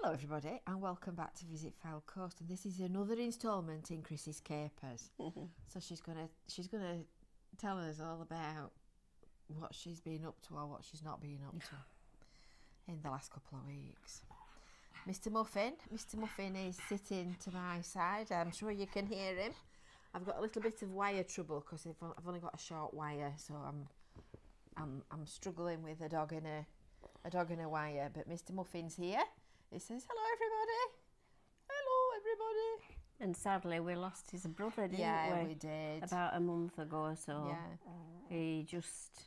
Hello everybody and welcome back to Visit Fylde Coast, and this is another instalment in Chrissie's capers. So she's gonna tell us all about what she's been up to or what she's not been up to in the last couple of weeks. Mr Muffin is sitting to my side. I'm sure you can hear him. I've got a little bit of wire trouble because I've only got a short wire, so I'm struggling with a dog in a wire. But Mr Muffin's here. He says, hello everybody. Hello everybody. And sadly we lost his brother, didn't we? Yeah, we did. About a month ago or so. Yeah. He just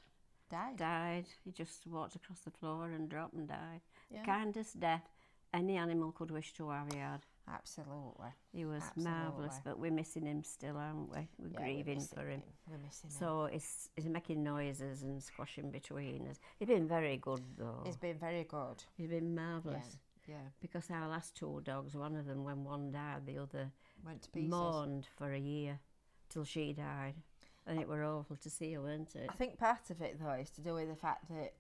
died. He just walked across the floor and dropped and died. Yeah. The kindest death any animal could wish to have, he had. Absolutely. He was marvellous, but we're missing him still, aren't we? We're grieving for him. We're missing him. So he's making noises and squashing between us. He's been very good though. He's been very good. He's been marvellous. Yeah. Because our last two dogs, one of them, when one died, the other went to pieces. Mourned for a year till she died. And it were awful to see her, weren't it? I think part of it though is to do with the fact that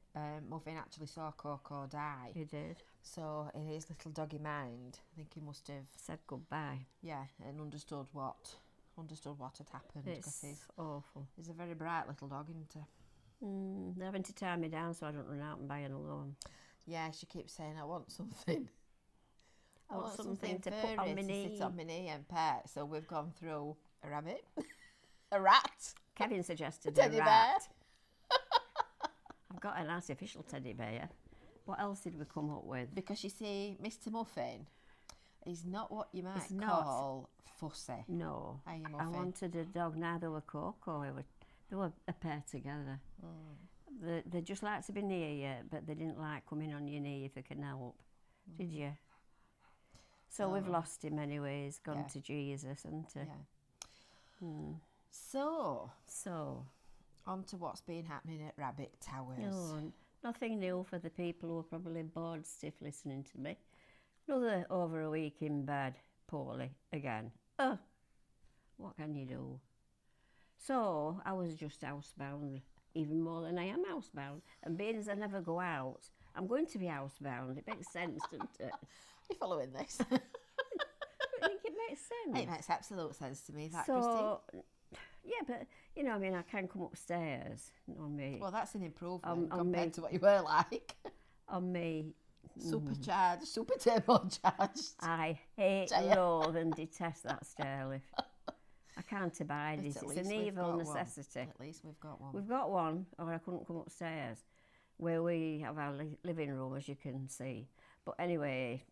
Muffin actually saw Coco die. He did. So in his little doggy mind, I think he must have said goodbye. Yeah, and understood what had happened. It's awful. He's a very bright little dog, isn't he? They're having to tie me down so I don't run out and buy another one. Yeah, she keeps saying, I want something. I want something to put on my knee. Sit on my knee and pet. So we've gone through a rabbit, a rat. Kevin suggested a teddy bear. I've got an artificial teddy bear. What else did we come up with? Because you see, Mr Muffin is not what you might call fussy. No. Are you, Muffin? I wanted a dog. Neither were Coco. They were a pair together. They just like to be near you, but they didn't like coming on your knee if they can help. Did you? So we've lost him anyway. He's gone to Jesus, hasn't he? Yeah. So on to what's been happening at Rabbit Towers. No, nothing new for the people who are probably bored stiff listening to me. Another over a week in bed, poorly again. Oh, what can you do? So I was just housebound, even more than I am housebound. And being as I never go out, I'm going to be housebound. It makes sense, doesn't it? Are you following this? I think it makes sense. It makes absolute sense to me, so, Christine. Yeah, but, you know, I mean, I can come upstairs on me. Well, that's an improvement compared to what you were like. On me. Supercharged, super turbocharged. I hate, loathe and detest that stair lift. I can't abide it. It's an evil necessity. At least we've got one. We've got one, or I couldn't come upstairs, where we have our living room, as you can see. But anyway,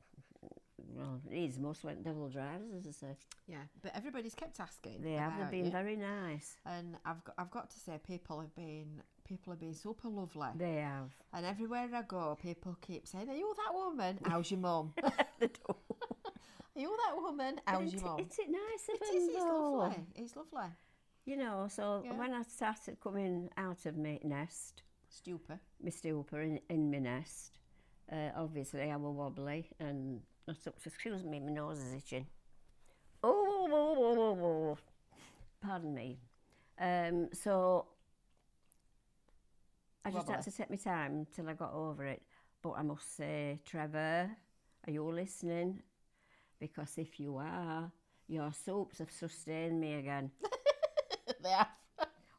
well, these must went devil drivers, as I say. Yeah, but everybody's kept asking. They have. They've been very nice. And I've got to say, people have been super lovely. They have. And everywhere I go, people keep saying, "Are you that woman? How's your mum?" They do. Are you that woman? How's your mum? Isn't it nice of them? It's lovely. It's lovely. You know, so when I started coming out of my nest, my stupor in my nest, obviously I was wobbly and excuse me, my nose is itching. Oh, pardon me. So I just had to take my time till I got over it. But I must say, Trevor, are you listening? Because if you are, your soups have sustained me again. They have.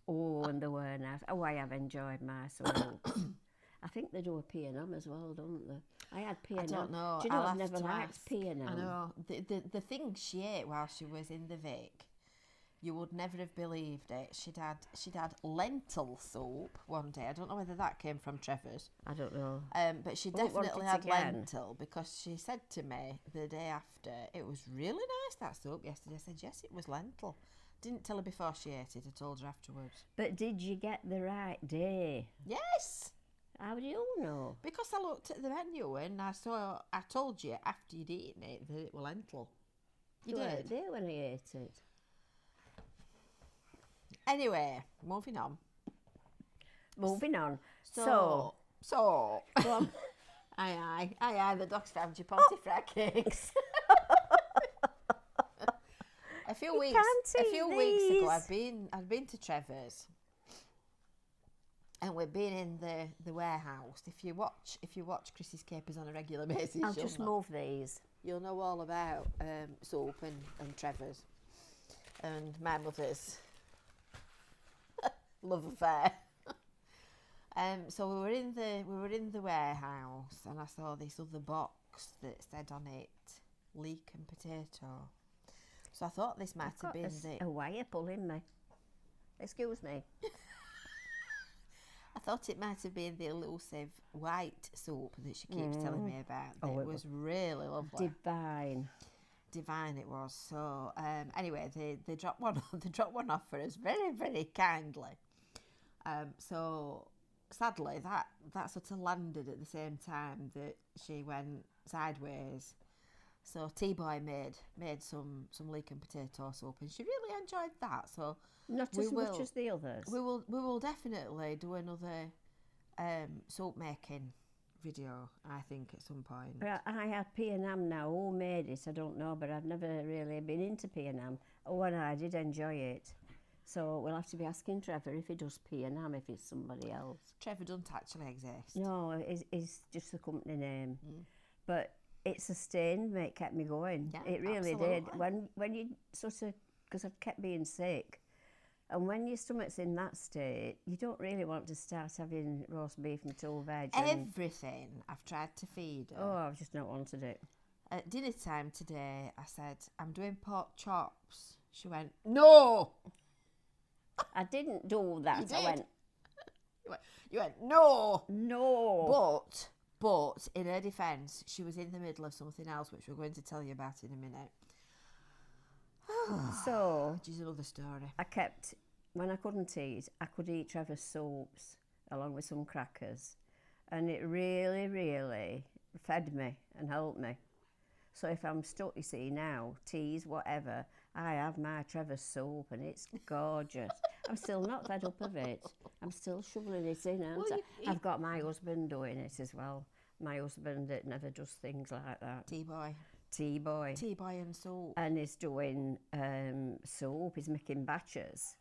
Oh, and they were nice. Oh, I have enjoyed my soups. I think they do a P&M as well, don't they? I had P&M. I don't know. Do you know I've never liked P&M? I know. The thing she ate while she was in the Vic, you would never have believed it. She'd had lentil soup one day. I don't know whether that came from Trevors. I don't know. But she definitely had lentil because she said to me the day after, it was really nice, that soup, yesterday. I said, yes, it was lentil. Didn't tell her before she ate it. I told her afterwards. But did you get the right day? Yes. How do you know? Because I looked at the menu and I told you after you'd eaten it that it was lentil. You did? Day when I ate it. Anyway, moving on. So. Go on. Aye, the dog's found your pontifract cakes. A few weeks ago, I'd been to Trevors, And we've been in the warehouse. If you watch Chrissie's Capers on a regular basis, I'll just move these. You'll know all about soap and Trevors and my mother's love affair. So we were in the warehouse, and I saw this other box that said on it leek and potato. So I thought this might have been a wire pulling me. Excuse me. I thought it might have been the elusive white soup that she keeps telling me about. It was really lovely. Divine it was. So anyway, they dropped one off for us very, very kindly. So sadly that sort of landed at the same time that she went sideways. So T-Boy made some leek and potato soup, and she really enjoyed that. So not as much as the others. We will definitely do another soap making video, I think, at some point. I had P&M now. Who made it? I don't know, but I've never really been into P&M. When I did enjoy it. So we'll have to be asking Trevor if he does P&M, if it's somebody else. Trevor doesn't actually exist. No, it's just a company name. But it sustained me, it kept me going. Yeah, it really absolutely. did. When you sort of, because I've kept being sick, and when your stomach's in that state, you don't really want to start having roast beef and two veg. Everything I've tried to feed her. Oh, I've just not wanted it. At dinner time today, I said, I'm doing pork chops. She went, no! I didn't do that. You I did. went, You went, no! no. But in her defence, she was in the middle of something else, which we're going to tell you about in a minute. So, Which is another story. I kept, when I couldn't eat, I could eat Trevor's soups along with some crackers. And it really, really fed me and helped me. So if I'm stuck, you see, now, teas, whatever, I have my Trevor's soup and it's gorgeous. I'm still not fed up of it. I'm still shoveling it in, aren't I? I've got my husband doing it as well. My husband that never does things like that. T-Boy. T-Boy and soup. And he's doing soup. He's making batches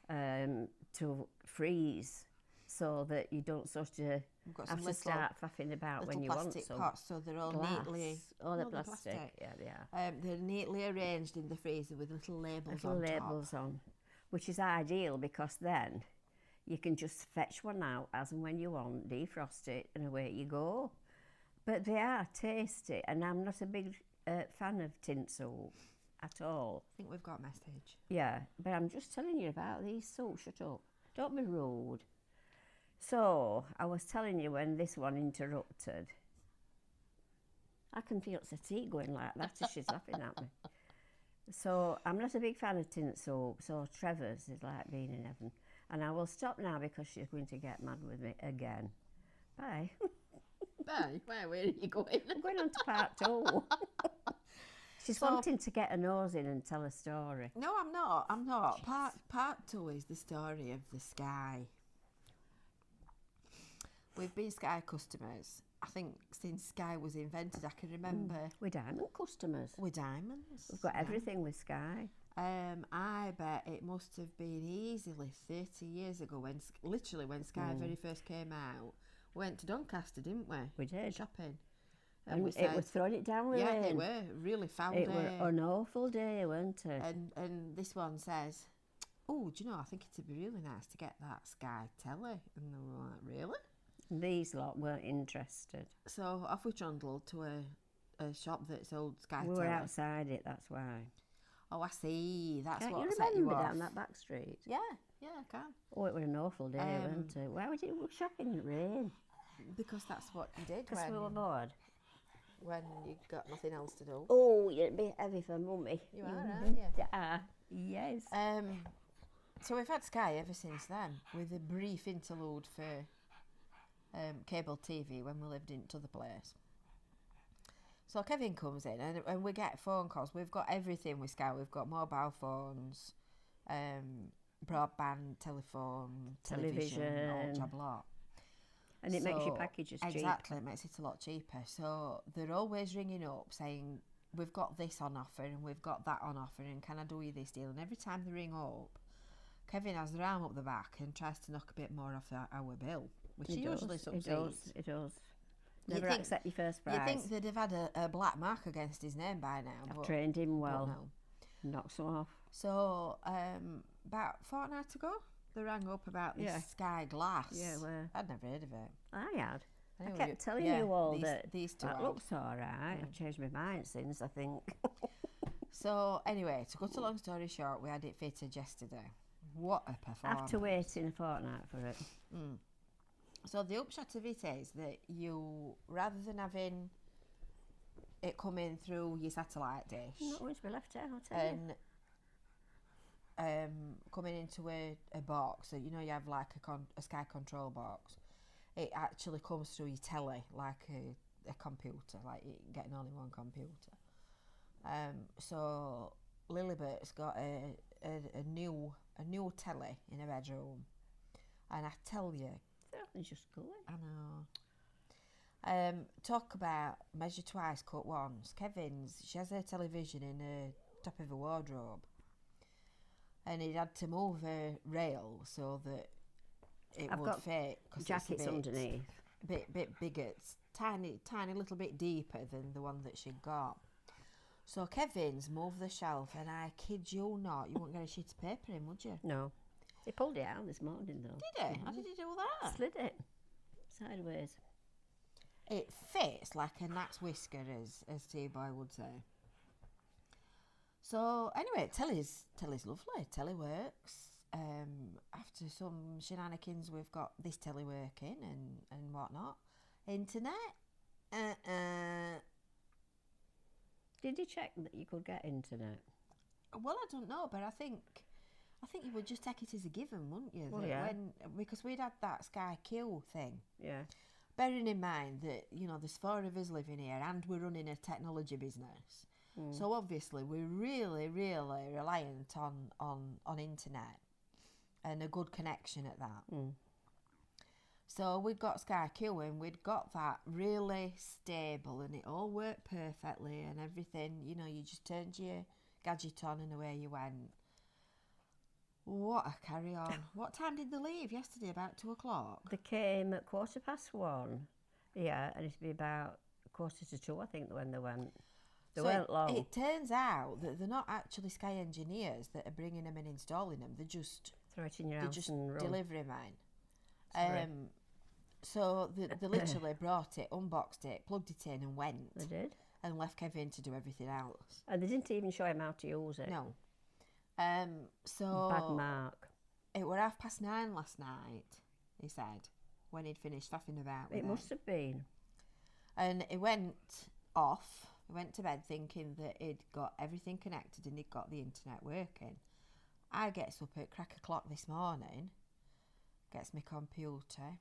to freeze so that you don't sort of have to start faffing about when you want some. Plastic pots, so they're all neatly... Oh, the plastic. Yeah, they are. They're neatly arranged in the freezer with little labels on, which is ideal because then you can just fetch one out as and when you want, defrost it, and away you go. But they are tasty, and I'm not a big fan of tin soup at all. I think we've got a message. Yeah, but I'm just telling you about these soups. Shut up. Don't be rude. So, I was telling you when this one interrupted. I can feel Sati going like that as she's laughing at me. So, I'm not a big fan of tin soup, so Trevors is like being in heaven. And I will stop now because she's going to get mad with me again. Bye. Bye. Where are you going? I'm going on to part 2. She's wanting to get her nose in and tell a story. No, I'm not. Part 2 is the story of the Sky. We've been Sky customers, I think, since Sky was invented. I can remember. We're diamond customers. We're diamonds. We've got everything with Sky. I bet it must have been easily 30 years ago when Sky very first came out. We went to Doncaster, didn't we? We did. Shopping. And we it was throwing it down with Yeah, they were. Really foul It day. were an awful day, weren't it? And this one says, oh, do you know, I think it'd be really nice to get that Sky telly. And they were like, really? These lot weren't interested. So off we trundled to a shop that sold Sky telly. We were outside it, that's why. Oh, I see. That's Can't what you set remember you off. down that back street? Yeah, I can. Oh, it was an awful day, weren't it? Why would you go shopping in the rain? Because that's what you did Because we were bored. When you got nothing else to do. Oh, you'd be heavy for mummy. You are, aren't you? Yeah, yes. So we've had Sky ever since then, with a brief interlude for cable TV when we lived in t'other place. So Kevin comes in and we get phone calls. We've got everything with Sky. We've got mobile phones, broadband, television, all job lot. And it makes your packages cheap. Exactly, it makes it a lot cheaper. So they're always ringing up saying, we've got this on offer and we've got that on offer and can I do you this deal? And every time they ring up, Kevin has the arm up the back and tries to knock a bit more off our bill, which he usually succeeds. It does. Never accept your first prize. You think they'd have had a black mark against his name by now. I've trained him well. No. Knocks him off. So, about a fortnight ago, they rang up about this sky glass. Yeah, well, I'd never heard of it. I had. Anyway, I kept telling you all these two that looks all right. I've changed my mind since, I think. So, anyway, to cut a long story short, we had it fitted yesterday. What a performance. After waiting a fortnight for it. So the upshot of it is that you, rather than having it come in through your satellite dish, Not going to be left out, I'll tell you. and coming into a box, so you know you have like a Sky control box, it actually comes through your telly like a computer, like getting only one computer. So Lilibet's got a new telly in her bedroom, and I tell you, It's just going. I know. Talk about measure twice, cut once. She has her television in the top of her wardrobe, and it had to move her rail so that I've would got fit. Jackets underneath. Bit bigger, it's tiny little bit deeper than the one that she'd got. So Kevin's moved the shelf, and I kid you not, you wouldn't get a sheet of paper in, would you? No. He pulled it out this morning, though. Did he? How did he do that? Slid it sideways. It fits like a gnat's whisker, as T-Boy would say. So anyway, telly's lovely. Telly works. After some shenanigans, we've got this telly working and whatnot. Internet. Did you check that you could get internet? Well, I don't know, but I think you would just take it as a given, wouldn't you? Well, yeah. Because we'd had that Sky Q thing. Yeah. Bearing in mind that, there's 4 of us living here and we're running a technology business. So obviously we're really, really reliant on internet and a good connection at that. So we'd got Sky Q and we'd got that really stable and it all worked perfectly and everything. You just turned your gadget on and away you went. What a carry on. What time did they leave yesterday? About 2 o'clock? They came at 1:15. Yeah, and it'd be about 1:45, I think, when they went. They weren't long. It turns out that they're not actually Sky engineers that are bringing them and installing them. They're just throw it in your house and run. Delivery mine. So they literally brought it, unboxed it, plugged it in and went. They did. And left Kevin to do everything else. And they didn't even show him how to use it. No. So bad mark. It were 9:30 last night, he said, when he'd finished faffing about with it. Must have been. And he went off. He went to bed thinking that he'd got everything connected and he'd got the internet working. I gets up at crack o'clock this morning, gets my computer.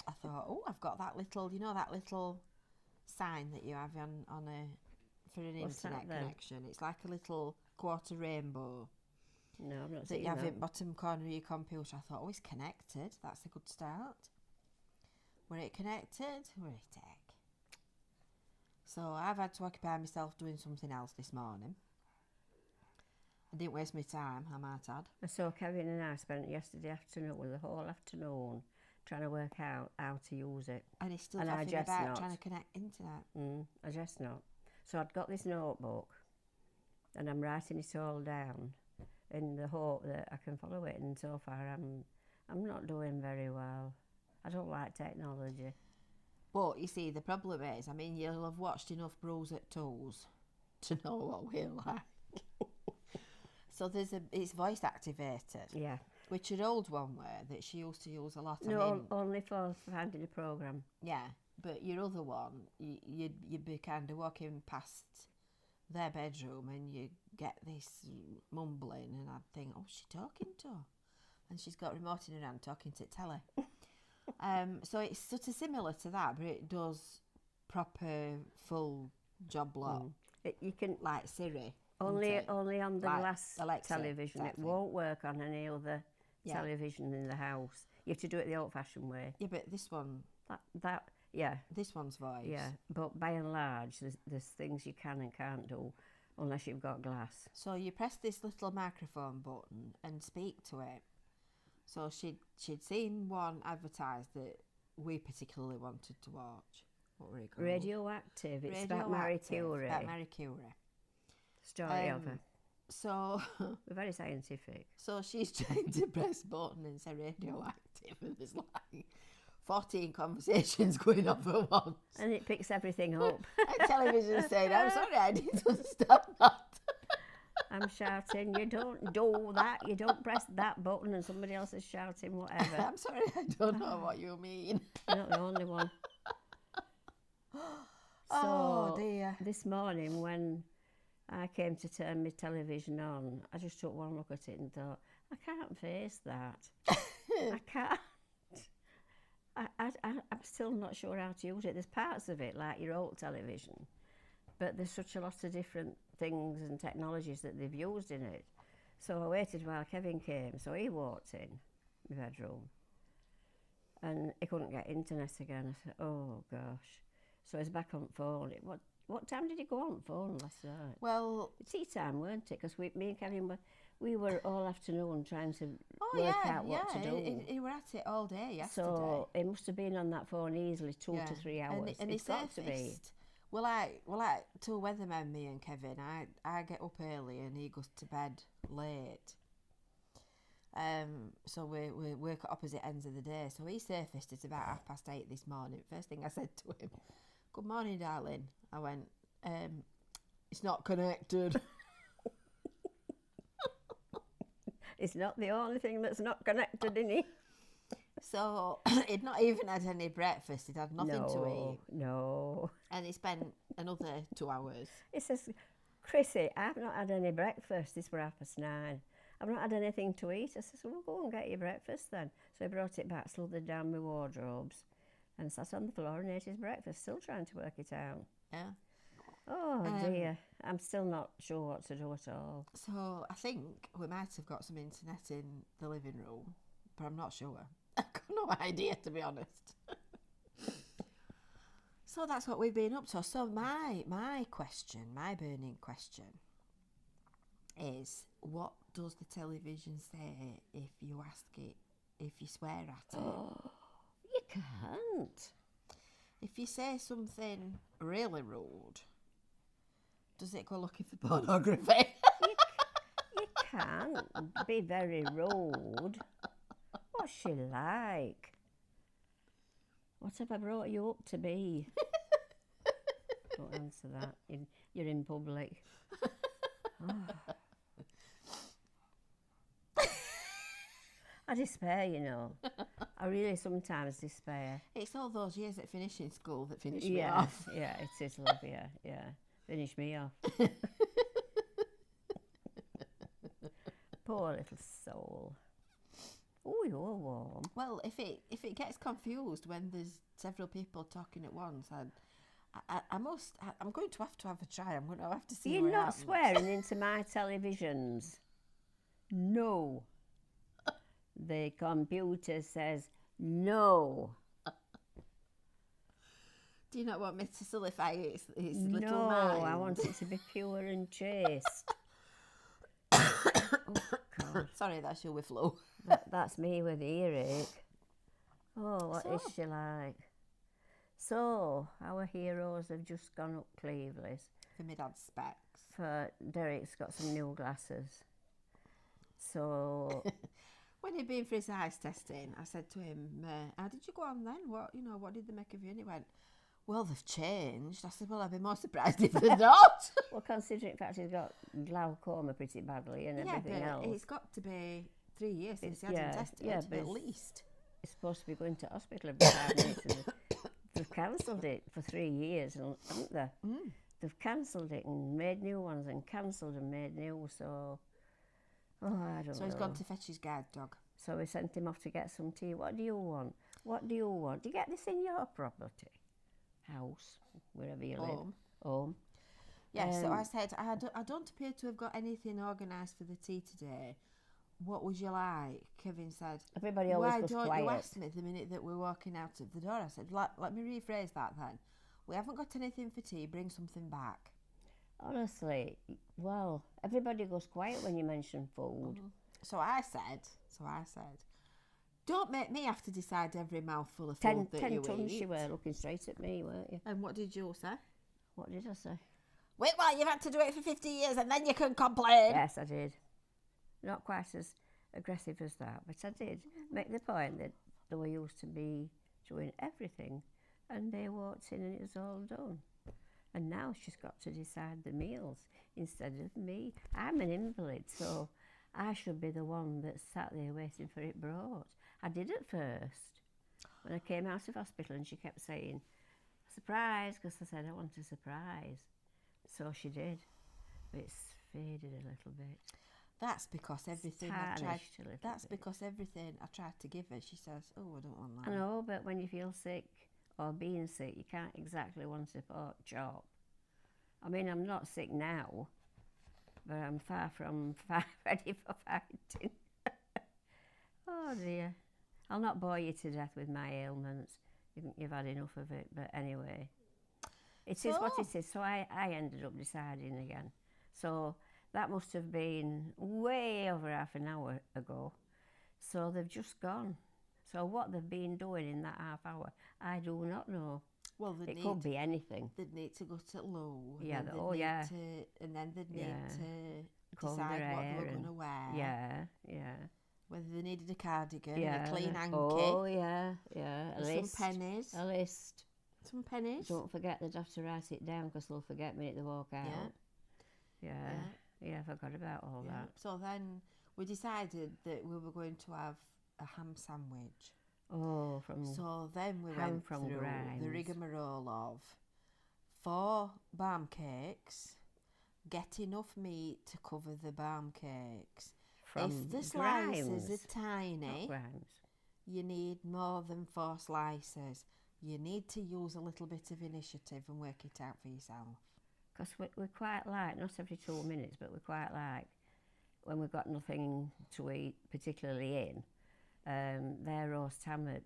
I thought, I've got that little sign that you have for an internet connection. It's like a little quarter rainbow. No, I've not that seen you have that. in bottom corner of your computer. I thought, it's connected. That's a good start. Were it connected? Were it tech? So I've had to occupy myself doing something else this morning. I didn't waste my time, I might add. So Kevin and I spent yesterday afternoon, the whole afternoon, trying to work out how to use it. And he's still faffing about trying to connect internet. I just not. So I'd got this notebook and I'm writing it all down in the hope that I can follow it, and so far I'm not doing very well. I don't like technology. But you see, the problem is, you'll have watched enough Bros at Tools to know what we're like. So it's voice activated. Yeah. Which an old one were that she used to use a lot. No, only for finding a programme. Yeah, but your other one, you'd be kind of walking past their bedroom and you get this mumbling and I'd think, what's she talking to? And she's got a remote in her hand talking to telly. So it's sort of similar to that, but it does proper full job lot. You can like Siri. Only on the glass Alexa, television. It won't work on any other television in the house. You have to do it the old-fashioned way. Yeah, but this one. Yeah. This one's voice. Yeah, but by and large, there's things you can and can't do unless you've got glass. So you press this little microphone button and speak to it, So she'd seen one advertised that we particularly wanted to watch. What were it called? Radioactive. It's about Marie Curie. About Marie Curie. Story of her. So We're very scientific. So she's trying to press button and say radioactive, and there's like 14 conversations going on at once. And it picks everything up. And television saying, I'm sorry, I didn't understand that. I'm shouting, you don't do that, you don't press that button, and somebody else is shouting whatever. I'm sorry, I don't know what you mean. You're not the only one. Oh dear. This morning when I came to turn my television on, I just took one look at it and thought, I can't face that. I can't. I'm still not sure how to use it. There's parts of it, like your old television, but there's such a lot of different things and technologies that they've used in it. So I waited while Kevin came, so he walked in my bedroom and he couldn't get internet again. I said, oh gosh. So he's back on phone. What time did he go on phone last night? Well, tea time, weren't it? Because me and Kevin we were all afternoon trying to work out what to do. He were at it all day yesterday. So he must have been on that phone easily 2 to 3 hours. And it's got to be. Well, I to weatherman, me and Kevin, I get up early and he goes to bed late. So we work at opposite ends of the day. So he surfaced at about 8:30 this morning. First thing I said to him, "Good morning, darling." I went, "It's not connected." It's not the only thing that's not connected, is it? So he'd not even had any breakfast. He'd had nothing to eat. No. And he spent another 2 hours. He says, Chrissie, I've not had any breakfast. It's 9:30. I've not had anything to eat. I says, well, go and get your breakfast then. So he brought it back, slithered down my wardrobes, and sat on the floor and ate his breakfast, still trying to work it out. Yeah. Oh dear, I'm still not sure what to do at all. So I think we might have got some internet in the living room, but I'm not sure. I've got no idea, to be honest. So that's what we've been up to. So my question, my burning question is, what does the television say if you ask it, if you swear at it? Oh, you can't. If you say something really rude, does it go looking for pornography? You can't be very rude. What's she like? What have I brought you up to be? Don't answer that. You're in public. Oh. I despair, you know. I really sometimes despair. It's all those years at finishing school that finish me off. Yeah, it is, love, yeah. Finish me off. Poor little soul. Oh, you're warm. Well, if it gets confused when there's several people talking at once, I'm going to have a try. I'm going to have to see. You're not swearing into my televisions. No. The computer says no. Do you not want me to solidify its little mind? No, I want it to be pure and chaste. Oh, God. Sorry, that's your flu. That's me with the earache. Oh, what is she like? So, our heroes have just gone up Cleveley's. For my dad's specs. For Derek's got some new glasses. So... When he'd been for his eyes testing, I said to him, how did you go on then? What did they make of you? And he went, well, they've changed. I said, well, I'd be more surprised if they're not. Well, considering the fact he's got glaucoma pretty badly and everything else. It's got to be 3 years since he had him tested, at least. He's supposed to be going to hospital every 5 minutes. And they've cancelled it for 3 years, haven't they? Mm. They've cancelled it and made new ones and cancelled and made new, so... Oh, I don't know. So he's gone to fetch his guard dog. So we sent him off to get some tea. What do you want? What do you want? Do you get this in your property? House, wherever you live. Home. Yes, so I said, I don't appear to have got anything organised for the tea today. What would you like? Kevin said, everybody always goes quiet. Why don't you ask me the minute that we're walking out of the door? I said, let me rephrase that then. We haven't got anything for tea, bring something back. Honestly, well, everybody goes quiet when you mention food. Mm-hmm. So I said, Don't make me have to decide every mouthful of 10 food that you tons eat. you were looking straight at me, weren't you? And what did you say? What did I say? Wait, what? You've had to do it for 50 years and then you can complain. Yes, I did. Not quite as aggressive as that, but I did make the point that they were used to be doing everything, and they walked in and it was all done. And now she's got to decide the meals instead of me. I'm an invalid, so I should be the one that sat there waiting for it brought. I did at first. When I came out of hospital and she kept saying, surprise, because I said I want a surprise. So she did, but it's faded a little bit. That's because everything I tried. Tarnished a little That's bit. because everything I tried to give her, she says, "Oh, I don't want that." I know, but when you feel sick or being sick, you can't exactly want a pork chop. I mean, I'm not sick now, but I'm far from ready for fighting. Oh dear. I'll not bore you to death with my ailments. You've had enough of it, but anyway. It is what it is. So I ended up deciding again. So that must have been way over half an hour ago. So they've just gone. So what they've been doing in that half hour, I do not know. Well, It could be anything. They'd need to go to Low. Yeah, and then they'd need to Comb decide their what they hair were going and- to wear. Yeah. Whether they needed a cardigan, Yeah. a clean hanky, Oh, yeah. A and list. some pennies. A list. Some pennies. Don't forget they'd have to write it down because they'll forget me at the walk out. Yeah, I forgot about all that. So then we decided that we were going to have a ham sandwich. Oh, from So then we ham went from through Grimes. the rigmarole of 4 barm cakes, get enough meat to cover the barm cakes. from If the slices Grimes. are tiny, Not Grimes. you need more than 4 slices. You need to use a little bit of initiative and work it out for yourself. Because we quite like, not every 2 minutes, but we quite like when we've got nothing to eat particularly in, their roast ham at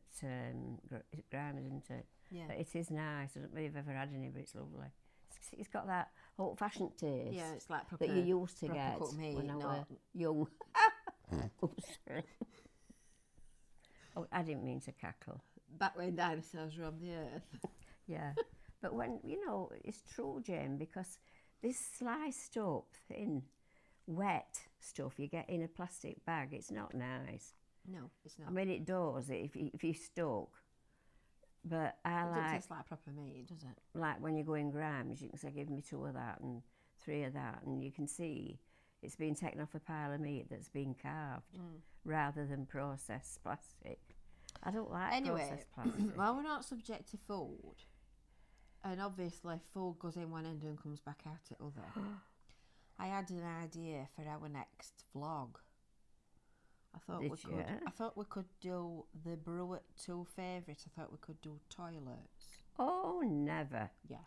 Grimes, isn't it? Yeah. But it is nice. I don't know if you've ever had any, but it's lovely. It's got that old-fashioned taste Yeah, it's like proper, that you used to proper get cooked meat, when I not- was young. Oops, sorry. Oh, I didn't mean to cackle. back when dinosaurs roamed the earth. Yeah, but when, it's true, Jane, because this sliced up, thin, wet stuff you get in a plastic bag, it's not nice. No, it's not. I mean, it does if you stuck, but I It doesn't like taste like proper meat, does it? like when you go in Grimes, you can say, give me 2 of that and 3 of that, and you can see it's been taken off a pile of meat that's been carved rather than processed plastic. I don't like processed plastic. Well, we're not subject to food, and obviously food goes in one end and comes back out at other. I had an idea for our next vlog. I thought we could do the brew at 2 favourites. I thought we could do toilets. Oh, never. Yes.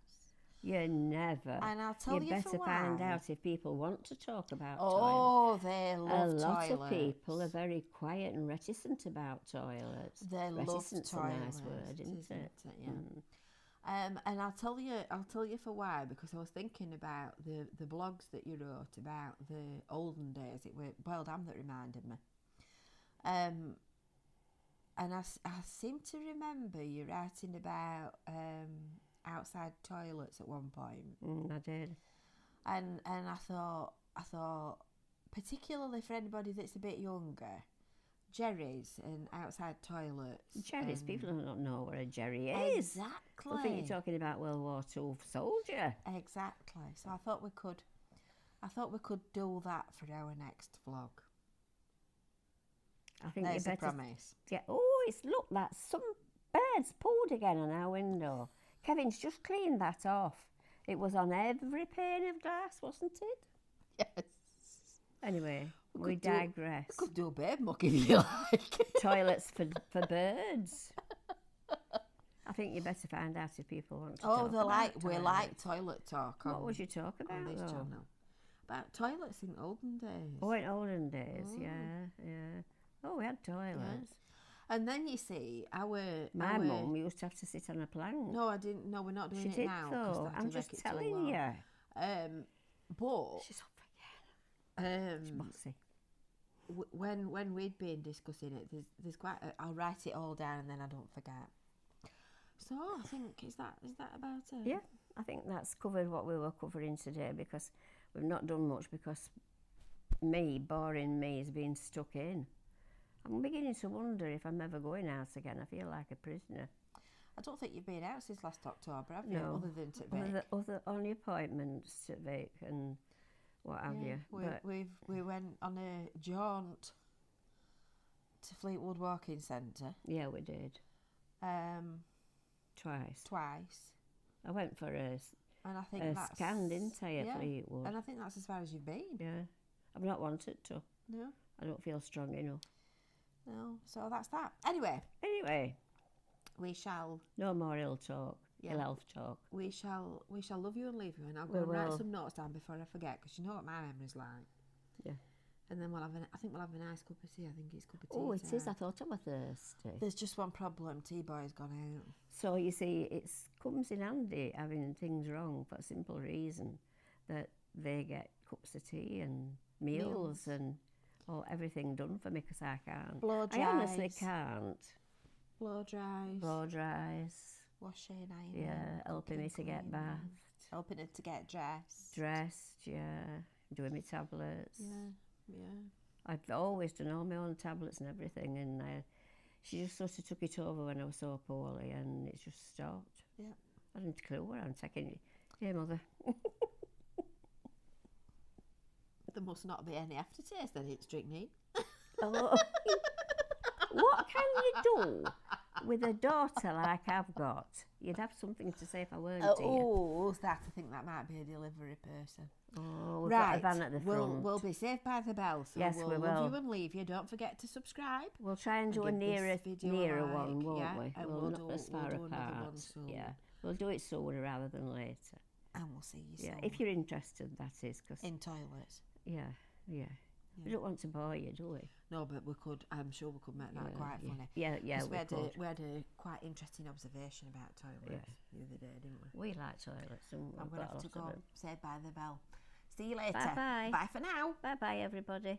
You never. And I'll tell you better for why. find out if people want to talk about toilets. Oh, they A love lot toilets. of people are very quiet and reticent about toilets. They love Reticent's toilets. a nice word, isn't it? Yeah. And I'll tell you for why, because I was thinking about the blogs that you wrote about the olden days. It were boiled ham that reminded me. And I seem to remember you writing about outside toilets at one point. I did. And I thought, particularly for anybody that's a bit younger, jerrys and outside toilets. Jerry's, people don't know what a jerry is. Exactly. I think you're talking about World War II soldier. Exactly. So I thought we could do that for our next vlog. I think There's you a better. promise. Yeah. Oh, look, that's some birds pulled again on our window. Kevin's just cleaned that off. It was on every pane of glass, wasn't it? Yes. Anyway, we could do- digress. We could do a bird muck if you like. Toilets for birds. I think you better find out if people want to talk about we toilets. like toilet talk. What would you talk on about, this though? channel? About toilets in olden days. Oh, in olden days, yeah. Oh, we had toilets. And then you see My mum used to have to sit on a plank. No, I didn't. No, we're not doing She it did, now. 'cause though. they had I'm to just make it too telling long. you. But She's up again. She's bossy. when we'd been discussing it, there's quite. I'll write it all down and then I don't forget. So I think is that about it? Yeah, I think that's covered what we were covering today, because we've not done much, because boring me, has been stuck in. I'm beginning to wonder if I'm ever going out again. I feel like a prisoner. I don't think you've been out since last October, have you? No, Other than to Vic. other only appointments to Vic and what have you. We went on a jaunt to Fleetwood Walking Centre. Yeah, we did. Twice. I went for a and I think that's scan, didn't I, at Fleetwood? And I think that's as far as you've been. Yeah, I've not wanted to. No. I don't feel strong enough. No, so that's that. Anyway, we shall. No more ill talk. Yeah. Ill health talk. We shall love you and leave you, and I'll go and write some notes down before I forget, because you know what my memory's like. Yeah. And then I think we'll have a nice cup of tea. I think it's cup of tea. Oh, it is. I thought I was thirsty. There's just one problem. Tea boy's gone out. So you see, it comes in handy having things wrong for a simple reason that they get cups of tea and meals. And everything done for me, because I can't. Blow dries. I honestly can't. Blow dries. Washing, ironing. Yeah, helping me to get bathed. Helping her to get dressed. Yeah. Doing my tablets. Yeah. I've always done all my own tablets and everything, and she just sort of took it over when I was so poorly, and it just stopped. Yeah. I didn't clue where I'm taking it. Yeah, Mother. There must not be any aftertaste, then it's strychnine. Oh. What can you do with a daughter like I've got? You'd have something to say if I weren't here. Oh, I think that might be a delivery person. Oh, we've got a van at the front. We'll be saved by the bell, so yes, we will. Love you and leave you. Don't forget to subscribe. We'll try and do a nearer one, won't we? And we'll not as far apart. Yeah, we'll do it sooner rather than later. And we'll see you soon. Yeah, if you're interested, that is. Cause in toilets. Yeah. We don't want to bore you, do we? No, but we could. I'm sure we could make that quite funny. Yeah, we had a quite interesting observation about toilets the other day, didn't we? We like toilets, and I'm going to have to go. Say bye the bell. See you later. Bye. Bye for now. Bye, everybody.